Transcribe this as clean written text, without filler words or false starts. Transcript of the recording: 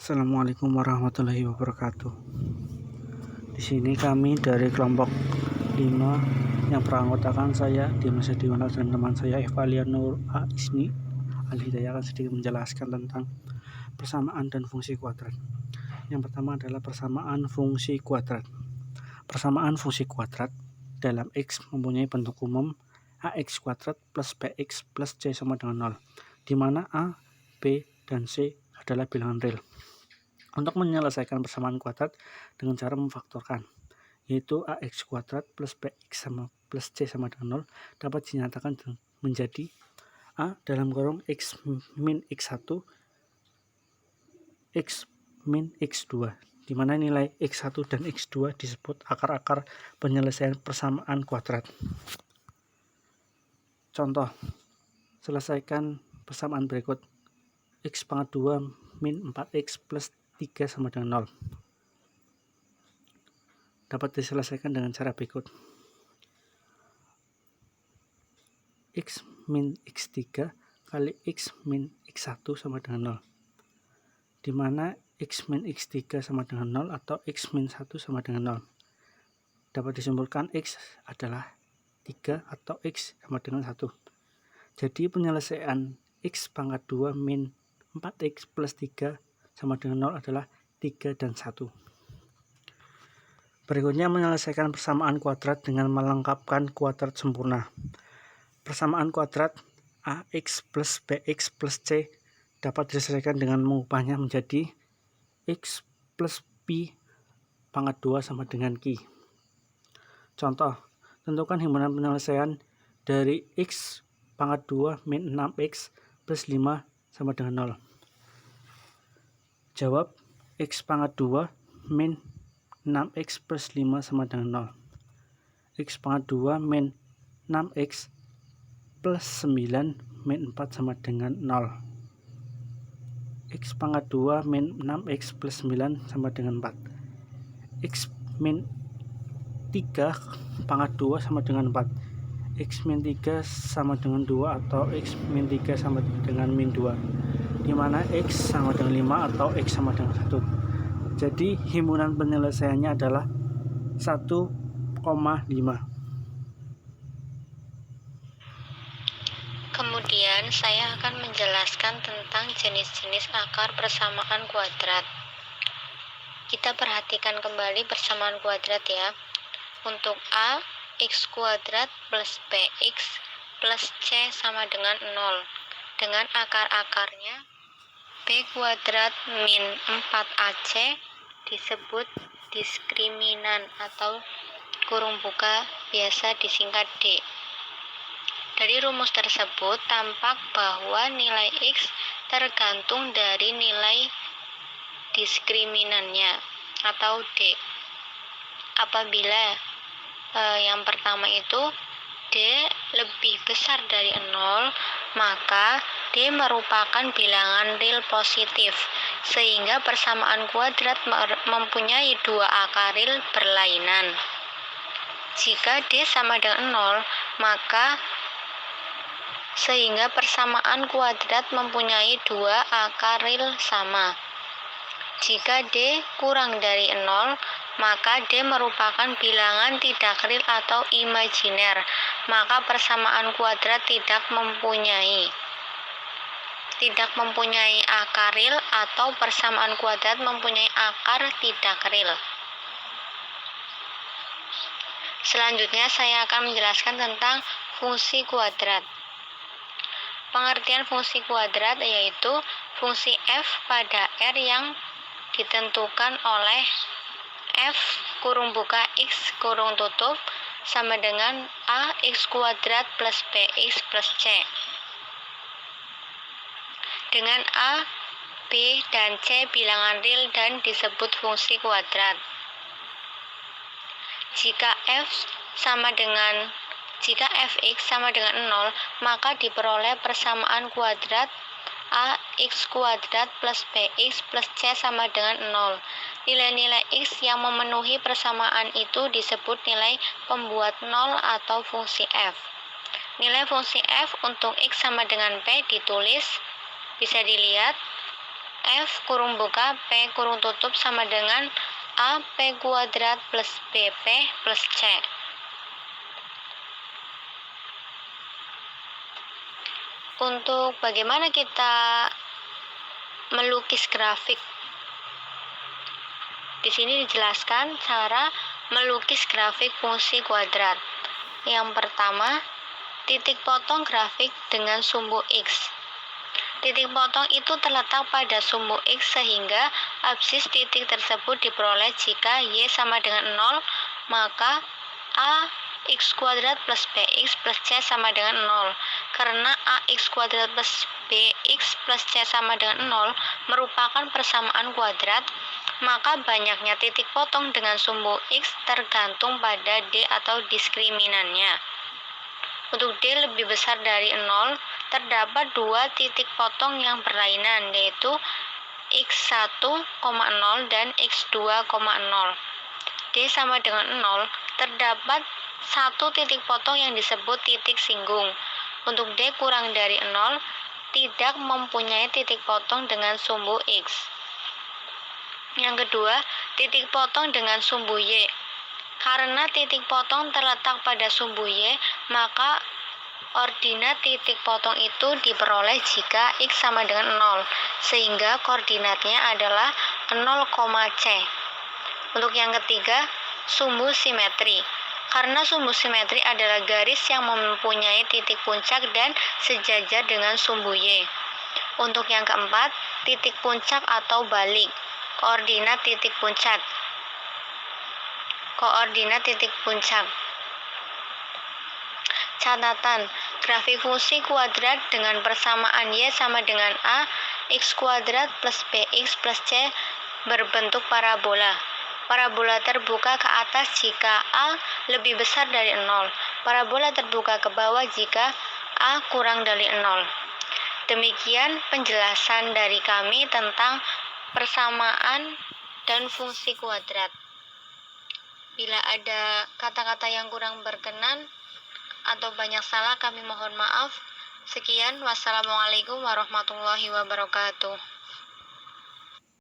Assalamualaikum warahmatullahi wabarakatuh. Di sini kami dari kelompok 5 yang beranggotakan saya Dimas Hadiwanal dan teman saya Evalia Nur Isni Al-Hidayah akan sedikit menjelaskan tentang persamaan dan fungsi kuadrat. Yang pertama adalah persamaan fungsi kuadrat. Persamaan fungsi kuadrat dalam X mempunyai bentuk umum AX kuadrat plus BX plus C sama dengan 0, di mana A, B, dan C adalah bilangan real. Untuk menyelesaikan persamaan kuadrat dengan cara memfaktorkan, yaitu AX kuadrat plus BX plus C sama dengan 0 dapat dinyatakan menjadi A dalam kurung X min X1 X min X2, di mana nilai X1 dan X2 disebut akar-akar penyelesaian persamaan kuadrat. Contoh, selesaikan persamaan berikut. X pangkat 2 min 4X plus 3 sama dengan 0 dapat diselesaikan dengan cara berikut. X min X3 kali X min X1 sama dengan 0, di mana X min X3 sama dengan 0 atau X min 1 sama dengan 0. Dapat disimpulkan X adalah 3 atau X sama dengan 1. Jadi penyelesaian X pangkat 2 min 4X plus 3 sama dengan 0 adalah 3 dan 1. Berikutnya menyelesaikan persamaan kuadrat dengan melengkapkan kuadrat sempurna. Persamaan kuadrat AX plus BX plus C dapat diselesaikan dengan mengubahnya menjadi X plus Pi pangkat 2 sama dengan Q. Contoh, tentukan himpunan penyelesaian dari X pangkat 2 min 6X plus 5 sama dengan 0. Jawab, X pangkat 2 min 6X plus 5 sama dengan 0. X pangkat 2 min 6X plus 9 min 4 sama dengan 0. X pangkat 2 min 6X plus 9 sama dengan 4. X min 3 pangkat 2 sama dengan 4. X min 3 sama dengan 2 atau X min 3 sama dengan min 2, di mana X sama dengan 5 atau X sama dengan 1. Jadi himpunan penyelesaiannya adalah 1,5. Kemudian saya akan menjelaskan tentang jenis-jenis akar persamaan kuadrat. Kita perhatikan kembali persamaan kuadrat ya. Untuk A, X kuadrat plus BX plus C sama dengan 0. Dengan akar-akarnya B kuadrat min 4AC disebut diskriminan atau kurung buka biasa disingkat D. Dari rumus tersebut tampak bahwa nilai X tergantung dari nilai diskriminannya atau D. Apabila yang pertama itu D lebih besar dari 0, maka D merupakan bilangan real positif, sehingga persamaan kuadrat mempunyai dua akar real berlainan. Jika D sama dengan 0, maka sehingga persamaan kuadrat mempunyai dua akar real sama. Jika D kurang dari 0, maka D merupakan bilangan tidak real atau imajiner, maka persamaan kuadrat tidak mempunyai akar real atau persamaan kuadrat mempunyai akar tidak real. Selanjutnya saya akan menjelaskan tentang fungsi kuadrat. Pengertian fungsi kuadrat yaitu fungsi f pada r yang ditentukan oleh f kurung buka x kurung tutup sama dengan a x kuadrat plus bx plus c. Dengan a, b, dan c bilangan real dan disebut fungsi kuadrat. Jika fx sama dengan 0, maka diperoleh persamaan kuadrat ax kuadrat plus bx plus c sama dengan 0. Nilai-nilai x yang memenuhi persamaan itu disebut nilai pembuat 0 atau fungsi f. Nilai fungsi f untuk x sama dengan p ditulis, bisa dilihat F kurung buka P kurung tutup sama dengan AP kuadrat plus BP plus C. Untuk bagaimana kita melukis grafik, di sini dijelaskan cara melukis grafik fungsi kuadrat. Yang pertama, titik potong grafik dengan sumbu X. Titik potong itu terletak pada sumbu X sehingga absis titik tersebut diperoleh jika Y sama dengan 0, maka AX kuadrat plus BX plus C sama dengan 0. Karena AX kuadrat plus BX plus C sama dengan 0 merupakan persamaan kuadrat, maka banyaknya titik potong dengan sumbu X tergantung pada D atau diskriminannya. Untuk D lebih besar dari 0, terdapat dua titik potong yang berlainan, yaitu X1,0 dan X2,0. D sama dengan 0, terdapat satu titik potong yang disebut titik singgung. Untuk D kurang dari 0, tidak mempunyai titik potong dengan sumbu X. Yang kedua, titik potong dengan sumbu Y. Karena titik potong terletak pada sumbu Y, maka ordinat titik potong itu diperoleh jika X sama dengan 0, sehingga koordinatnya adalah 0, C. Untuk yang ketiga, sumbu simetri. Karena sumbu simetri adalah garis yang mempunyai titik puncak dan sejajar dengan sumbu Y. Untuk yang keempat, titik puncak atau balik. Koordinat titik puncak. Catatan, grafik fungsi kuadrat dengan persamaan Y sama dengan A, X kuadrat plus BX plus C berbentuk parabola. Parabola terbuka ke atas jika A lebih besar dari 0. Parabola terbuka ke bawah jika A kurang dari 0. Demikian penjelasan dari kami tentang persamaan dan fungsi kuadrat. Bila ada kata-kata yang kurang berkenan atau banyak salah, kami mohon maaf. Sekian, wassalamualaikum warahmatullahi wabarakatuh.